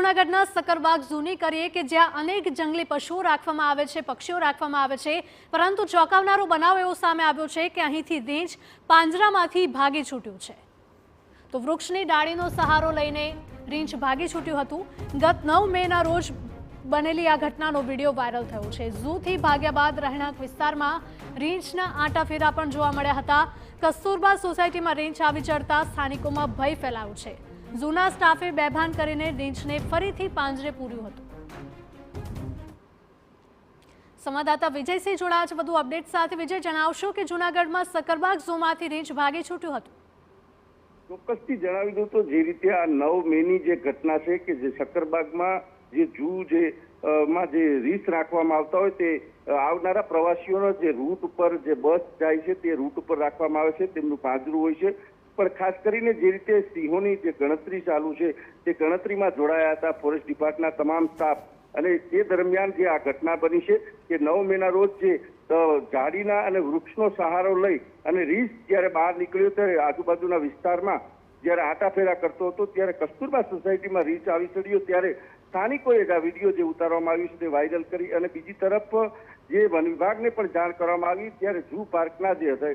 જૂનાગઢના સકરબાગ ઝૂની કરીએ કે જ્યાં અનેક જંગલી પશુઓ રાખવામાં આવે છે, પક્ષીઓ રાખવામાં આવે છે, પરંતુ ચોંકાવનારો બનાવ એવો સામે આવ્યો છે કે અહીંથી રીંછ પાંજરામાંથી ભાગી છૂટ્યું છે। તો વૃક્ષની ડાળીનો સહારો લઈને રીંછ ભાગી છૂટ્યું હતું। ગત 9 મેના રોજ બનેલી આ ઘટનાનો વિડીયો વાયરલ થયો છે। ઝૂથી ભાગ્યા બાદ રહેણાંક વિસ્તારમાં રીંછના આંટાફેરા પણ જોવા મળ્યા હતા। કસ્તુરબા સોસાયટીમાં રીંછ આવી ચડતા સ્થાનિકોમાં ભય ફેલાયો છે। ઝૂના સ્ટાફે બેભાન કરીને રીંછને ફરીથી પાંજરે પૂર્યું હતું। સંવાદદાતા વિજયસિંહ જોડાયા છે વધુ અપડેટ સાથે। વિજય, જણાવશો કે જૂનાગઢમાં સકરબાગ ઝૂમાંથી રીંછ ભાગી છૂટ્યું હતું? ચોક્કસથી જણાવી દઉં તો જે રીતે આ 9 મેની જે ઘટના છે કે જે સકરબાગમાં જે ઝૂ માં જે રીંછ રાખવામાં આવતા હોય તે આવનારા પ્રવાસીઓનો જે રૂટ ઉપર જે બસ જાય છે તે રૂટ ઉપર રાખવામાં આવે છે, તેમનું પાંજરું હોય છે। પણ ખાસ કરીને જે રીતે સિંહોની જે ગણતરી ચાલુ છે તે ગણતરીમાં જોડાયા હતા ફોરેસ્ટ ડિપાર્ટમેન્ટના તમામ સ્ટાફ, અને તે દરમિયાન જે આ ઘટના બની છે કે 9 મેના રોજ જે ઝાડીના અને વૃક્ષનો સહારો લઈ અને રીંછ જ્યારે બહાર નીકળ્યો ત્યારે આજુબાજુના વિસ્તારમાં જ્યારે આંટાફેરા કરતો હતો ત્યારે કસ્તુરબા સોસાયટીમાં રીંછ આવી ચડ્યો ત્યારે સ્થાનિકોએ આ વિડીયો જે ઉતારવામાં આવ્યો છે તે વાયરલ કરી અને બીજી તરફ જે વન વિભાગને પણ જાણ કરવામાં આવી ત્યારે ઝૂ પાર્કના જે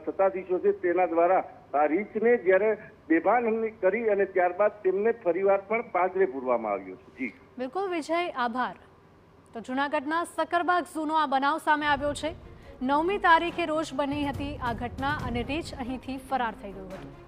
સત્તાધીશો છે તેના દ્વારા આ રીંછને જ્યારે બેભાન કરી અને ત્યારબાદ તેમને ફરીવાર પણ પાંજરે પૂરવામાં આવ્યો છે। જી બિલકુલ વિજય, આભાર। તો જૂનાગઢના સકરબાગ ઝૂનો આ બનાવ સામે આવ્યો છે। 9મી તારીખે રોજ બની હતી આ ઘટના અને રીંછ અહીંથી ફરાર થઈ ગયું હતું।